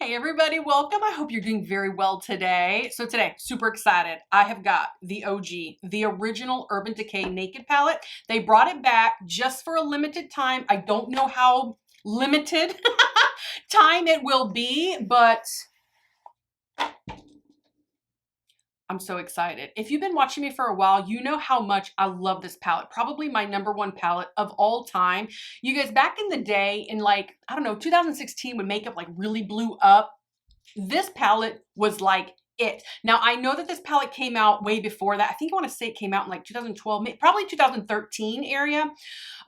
Hey everybody, welcome. I hope you're doing very well today. So today, super excited. I have got the OG, the original Urban Decay Naked Palette. They brought it back just for a limited time. I don't know how limited time it will be, but I'm so excited. If you've been watching me for a while, you know how much I love this palette. Probably my #1 palette of all time. You guys, back in the day in like, I don't know, 2016 when makeup like really blew up, this palette was like it. Now, I know that this palette came out way before that. I think I want to say it came out in like 2012, probably 2013 area.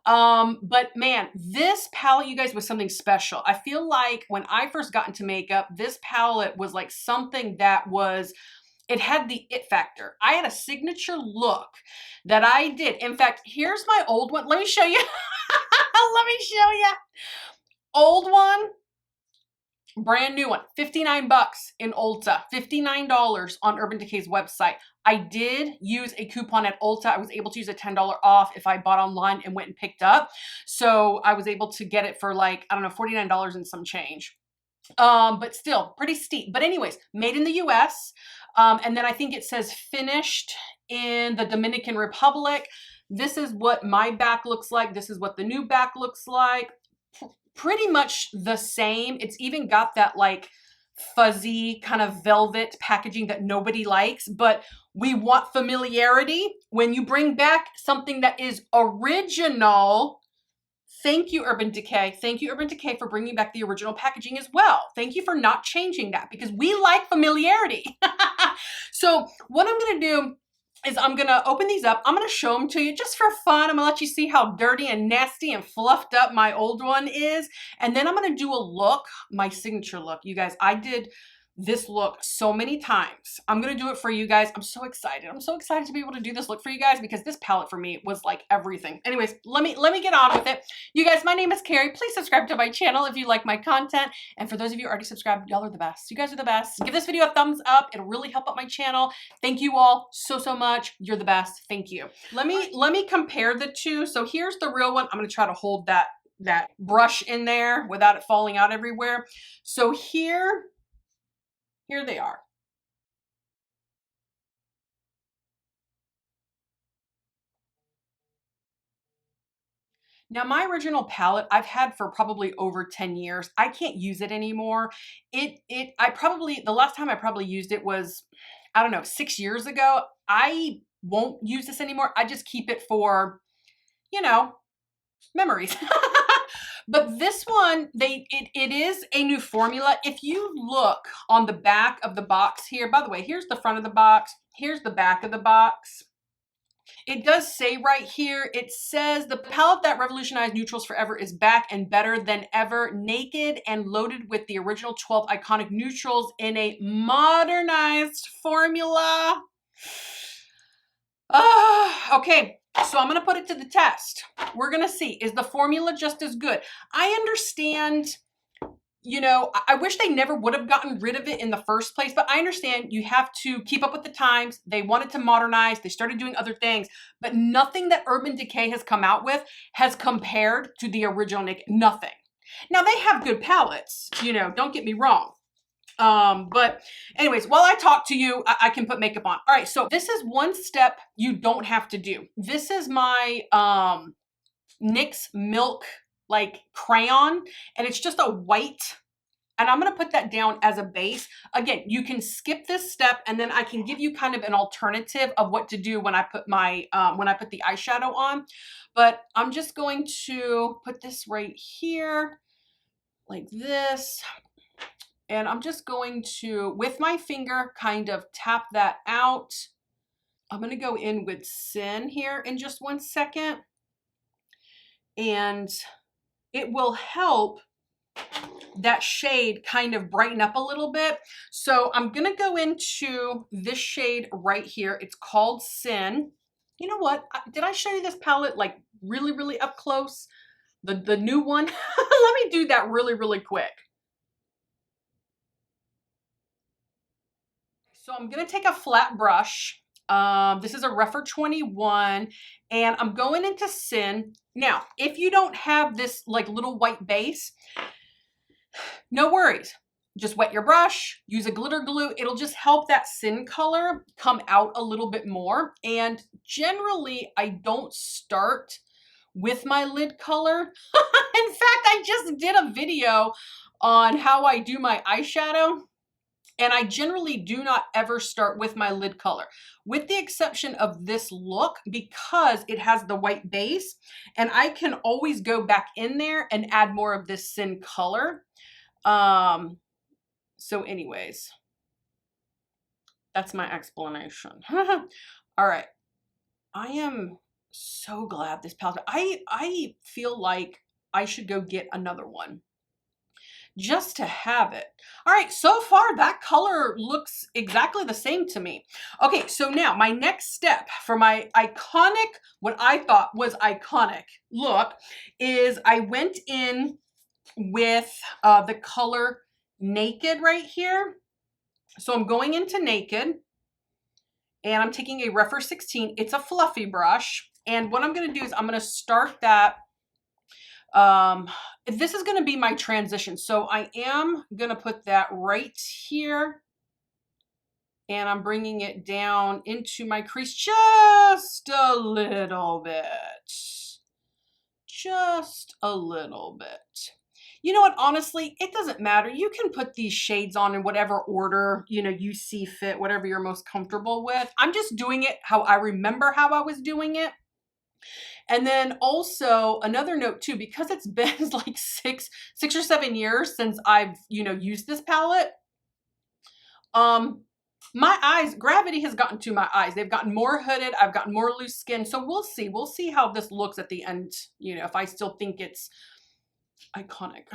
But man, this palette, you guys, was something special. I feel like when I first got into makeup, this palette was like something that was, it had the it factor. I had a signature look that I did. In fact, here's my old one. Let me show you. Let me show you. Old one. Brand new one, 59 bucks in Ulta, $59 on Urban Decay's website. I did use a coupon at Ulta. I was able to use a $10 off if I bought online and went and picked up. So I was able to get it for like, I don't know, $49 and some change. But still pretty steep. But anyways, made in the US. And then I think it says finished in the Dominican Republic. This is what my back looks like. This is what the new back looks like. Pretty much the same. It's even got that like fuzzy kind of velvet packaging that nobody likes, but we want familiarity. When you bring back something that is original, thank you, Urban Decay. Thank you, Urban Decay, for bringing back the original packaging as well. Thank you for not changing that because we like familiarity. So what I'm going to do is I'm going to open these up. I'm going to show them to you just for fun. I'm going to let you see how dirty and nasty and fluffed up my old one is. And then I'm going to do a look, my signature look. You guys, I did this look so many times. I'm going to do it for you guys. I'm so excited. I'm so excited to be able to do this look for you guys because this palette for me was like everything. Anyways, let me get on with it. You guys, my name is Carrie. Please subscribe to my channel if you like my content. And for those of you who already subscribed, y'all are the best. You guys are the best. Give this video a thumbs up. It'll really help out my channel. Thank you all so much. You're the best. Thank you. Let me compare the two. So here's the real one. I'm going to try to hold that brush in there without it falling out everywhere. So here they are. Now, my original palette I've had for probably over 10 years. I can't use it anymore. The last time I probably used it was, I don't know, 6 years ago. I won't use this anymore. I just keep it for, you know, memories. But this one, it is a new formula. If you look on the back of the box here, by the way, here's the front of the box. Here's the back of the box. It does say right here, it says the palette that revolutionized neutrals forever is back and better than ever, naked and loaded with the original 12 iconic neutrals in a modernized formula. Okay. So I'm going to put it to the test. We're going to see, is the formula just as good? I understand, you know, I wish they never would have gotten rid of it in the first place, but I understand you have to keep up with the times. They wanted to modernize. They started doing other things, but nothing that Urban Decay has come out with has compared to the original Naked. Nothing. Now they have good palettes, you know, don't get me wrong. But anyways, while I talk to you, I can put makeup on. All right, so this is one step you don't have to do. This is my NYX Milk like crayon, and it's just a white, and I'm going to put that down as a base. Again, you can skip this step, and then I can give you kind of an alternative of what to do when I put my the eyeshadow on. But I'm just going to put this right here like this. And I'm just going to, with my finger, kind of tap that out. I'm going to go in with Sin here in just 1 second. And it will help that shade kind of brighten up a little bit. So I'm going to go into this shade right here. It's called Sin. You know what? Did I show you this palette like really up close? The new one? Let me do that really quick. So I'm going to take a flat brush. This is a Refer 21, and I'm going into Sin. Now, if you don't have this like little white base, no worries. just wet your brush, use a glitter glue. It'll just help that sin color come out a little bit more. And generally, I don't start with my lid color. In fact, I just did a video on how I do my eyeshadow. And I generally do not ever start with my lid color, with the exception of this look, because it has the white base and I can always go back in there and add more of this sin color. So anyways, that's my explanation. All right. I am so glad this palette, I feel like I should go get another one just to have it. All right, so far that color looks exactly the same to me. Okay, so now my next step for my iconic, what I thought was iconic look, is I went in with the color Naked right here. So I'm going into Naked and I'm taking a Refer 16. It's a fluffy brush. And what I'm gonna do is I'm gonna start that. This is going to be my transition. So I am going to put that right here and I'm bringing it down into my crease just a little bit, just a little bit. You know what? Honestly, it doesn't matter. You can put these shades on in whatever order, you know, you see fit, whatever you're most comfortable with. I'm just doing it how I remember how I was doing it. And then also another note too, because it's been like six or 7 years since I've, you know, used this palette. My eyes, gravity has gotten to my eyes. They've gotten more hooded. I've gotten more loose skin. So we'll see. We'll see how this looks at the end. You know, if I still think it's iconic.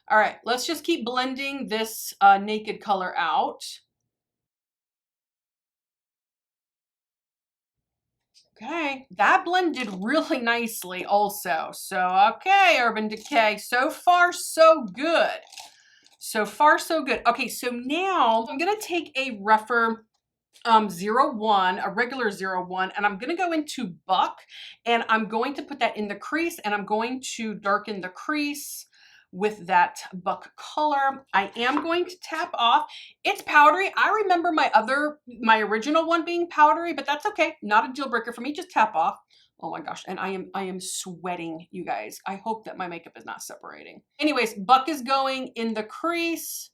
All right, let's just keep blending this Naked color out. Okay, that blended really nicely also. So, okay, Urban Decay, so far so good. So far so good. Okay, so now I'm gonna take a Refer 01, a regular 01, and I'm gonna go into Buck and I'm going to put that in the crease and I'm going to darken the crease with that Buck color. I am going to tap off. It's powdery. I remember my original one being powdery, but that's okay. Not a deal breaker for me. Just tap off. Oh my gosh, and I am sweating, you guys. I hope that my makeup is not separating. Anyways, Buck is going in the crease.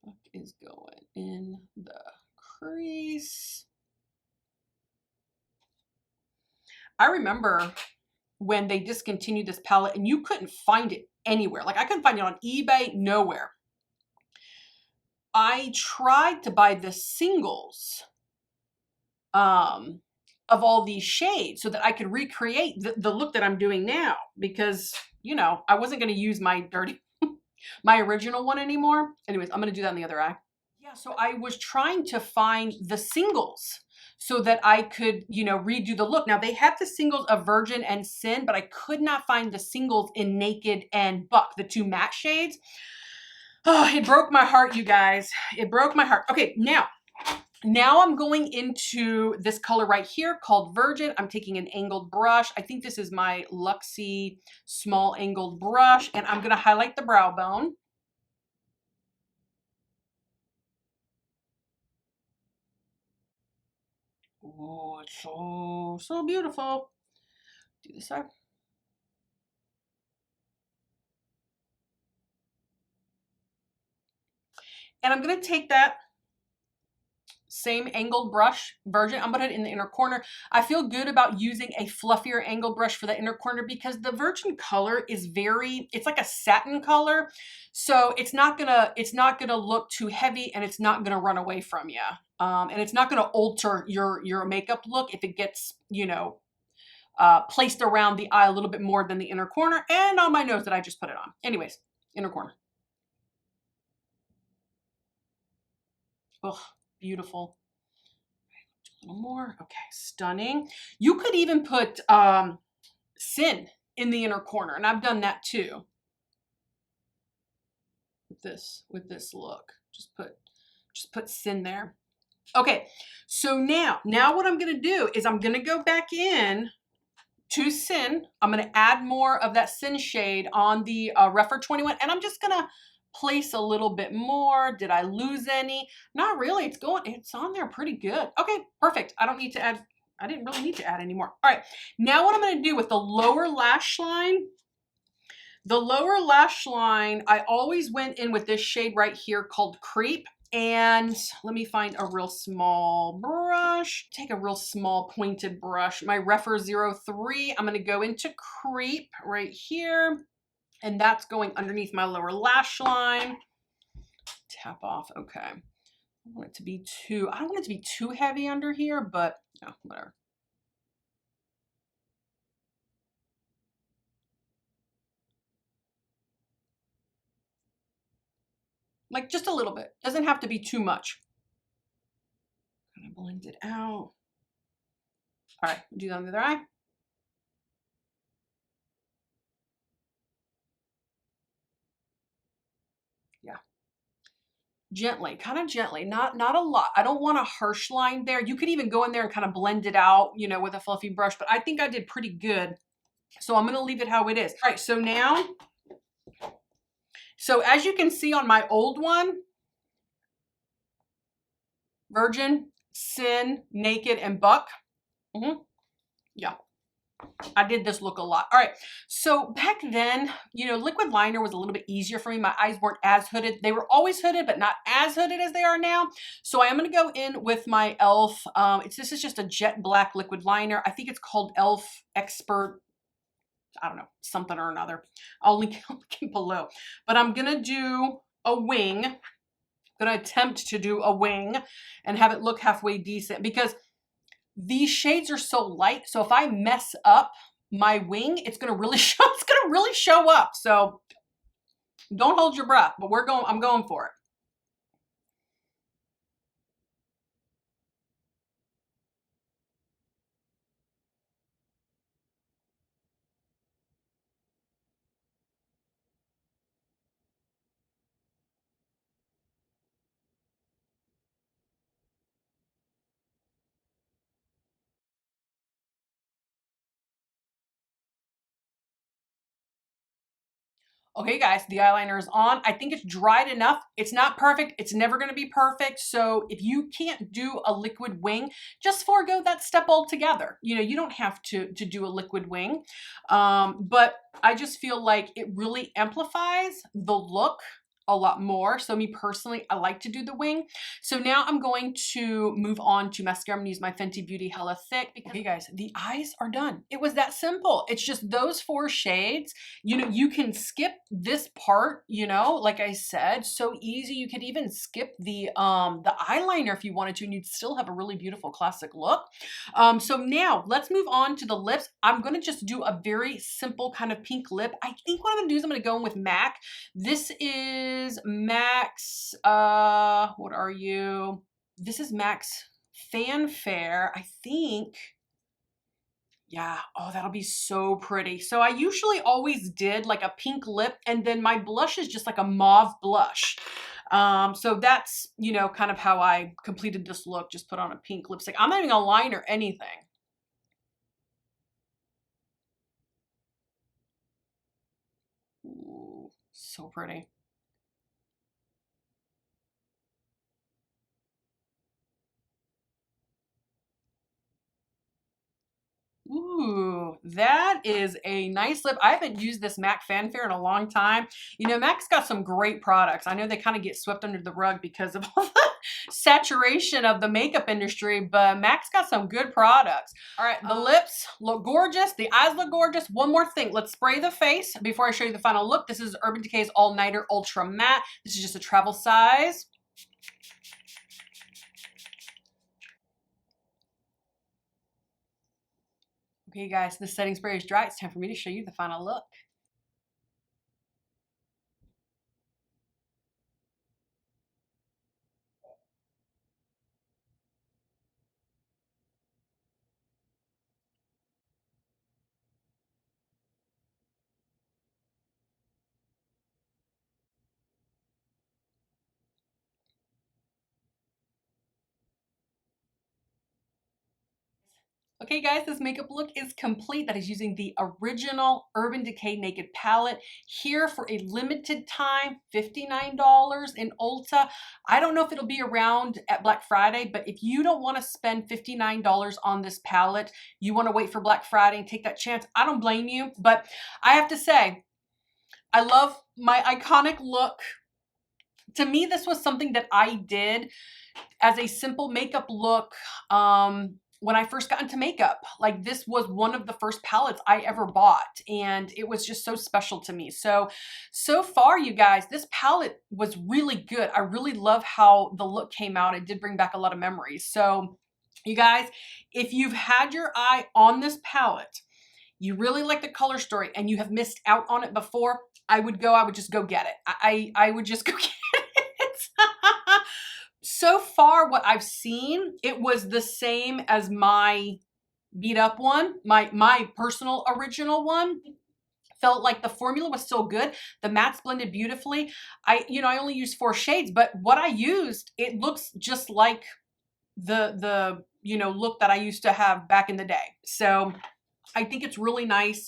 Buck is going in the crease. I remember when they discontinued this palette and you couldn't find it anywhere. Like I couldn't find it on eBay, nowhere. I tried to buy the singles of all these shades so that I could recreate the look that I'm doing now, because, you know, I wasn't going to use my dirty, my original one anymore. Anyways, I'm going to do that in the other eye. Yeah, so I was trying to find the singles so that I could, you know, redo the look. Now they have the singles of Virgin and Sin, but I could not find the singles in Naked and Buck, the two matte shades. Oh, it broke my heart, you guys. It broke my heart. Okay, now I'm going into this color right here called Virgin. I'm taking an angled brush. I think this is my Luxie small angled brush, and I'm gonna highlight the brow bone. Oh, it's so beautiful. Do this side. And I'm going to take that same angled brush, Virgin. I'm going to put it in the inner corner. I feel good about using a fluffier angled brush for the inner corner because the Virgin color is it's like a satin color. So it's not gonna look too heavy and it's not gonna run away from you. And it's not gonna alter your makeup look if it gets, you know, placed around the eye a little bit more than the inner corner and on my nose that I just put it on. Anyways, inner corner. Oh, beautiful. A little more. Okay, stunning. You could even put Sin in the inner corner, and I've done that too. With this look. Just put Sin there. Okay, so now what I'm gonna do is I'm gonna go back in to Sin. I'm going to add more of that Sin shade on the Refer 21, and I'm just going to place a little bit more. Did I lose any? Not really. It's on there pretty good. Okay, perfect. I don't need to add, I didn't really need to add any more. All right, now what I'm going to do with the lower lash line, I always went in with this shade right here called Creep. And let me find a real small brush. Take a real small pointed brush. My Refer 03. I'm going to go into Creep right here. And that's going underneath my lower lash line. Tap off. Okay. I don't want it to be too heavy under here, but yeah, whatever. Like just a little bit. Doesn't have to be too much. Kind of blend it out. All right, do that on the other eye. Yeah. Gently, kind of gently, not a lot. I don't want a harsh line there. You could even go in there and kind of blend it out, you know, with a fluffy brush, but I think I did pretty good. So I'm going to leave it how it is. All right, so now, so as you can see on my old one, Virgin, Sin, Naked, and Buck. Yeah. I did this look a lot. All right. So back then, you know, liquid liner was a little bit easier for me. My eyes weren't as hooded. They were always hooded, but not as hooded as they are now. So I am going to go in with my e.l.f. This is just a jet black liquid liner. I think it's called e.l.f. Expert. I don't know, something or another. I'll link it below. But I'm going to do a wing. I'm going to attempt to do a wing and have it look halfway decent because these shades are so light, so if I mess up my wing, it's gonna really show up. So don't hold your breath, but I'm going for it. Okay, guys, the eyeliner is on. I think it's dried enough. It's not perfect. It's never going to be perfect. So if you can't do a liquid wing, just forego that step altogether. You know, you don't have to do a liquid wing. But I just feel like it really amplifies the look a lot more. So me personally, I like to do the wing. So now I'm going to move on to mascara. I'm gonna use my Fenty Beauty Hella Thick. Okay, guys, the eyes are done. It was that simple. It's just those 4 shades. You know, you can skip this part, you know, like I said, so easy. You could even skip the eyeliner if you wanted to, and you'd still have a really beautiful classic look. So now let's move on to the lips. I'm gonna just do a very simple kind of pink lip. I think what I'm gonna do is I'm gonna go in with MAC. This is MAC's, what are you? This is MAC's Fanfare, I think. Yeah, oh, that'll be so pretty. So I usually always did like a pink lip, and then my blush is just like a mauve blush. So that's, you know, kind of how I completed this look, just put on a pink lipstick. I'm not even gonna line or anything. Ooh, so pretty. Ooh, that is a nice lip. I haven't used this MAC Fanfare in a long time. You know, MAC's got some great products. I know they kind of get swept under the rug because of all the saturation of the makeup industry, but MAC's got some good products. All right, the lips look gorgeous. The eyes look gorgeous. One more thing. Let's spray the face before I show you the final look. This is Urban Decay's All Nighter Ultra Matte. This is just a travel size. Okay, guys, the setting spray is dry. It's time for me to show you the final look. Okay guys, this makeup look is complete. That is using the original Urban Decay Naked Palette here for a limited time, $59 in Ulta. I don't know if it'll be around at Black Friday, but if you don't want to spend $59 on this palette, you want to wait for Black Friday and take that chance, I don't blame you. But I have to say, I love my iconic look. To me, this was something that I did as a simple makeup look when I first got into makeup. Like, this was one of the first palettes I ever bought, and it was just so special to me. So far, you guys, this palette was really good. I really love how the look came out. It did bring back a lot of memories. So you guys, if you've had your eye on this palette, you really like the color story, and you have missed out on it before, I would just go get it. I would just go get it. So far, what I've seen, it was the same as my beat up one, my personal original one. Felt like the formula was still good. The mattes blended beautifully. I only used 4 shades, but what I used, it looks just like the look that I used to have back in the day. So I think it's really nice,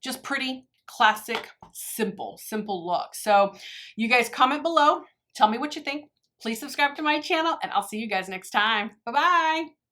just pretty, classic, simple look. So you guys comment below, tell me what you think. Please subscribe to my channel, and I'll see you guys next time. Bye-bye.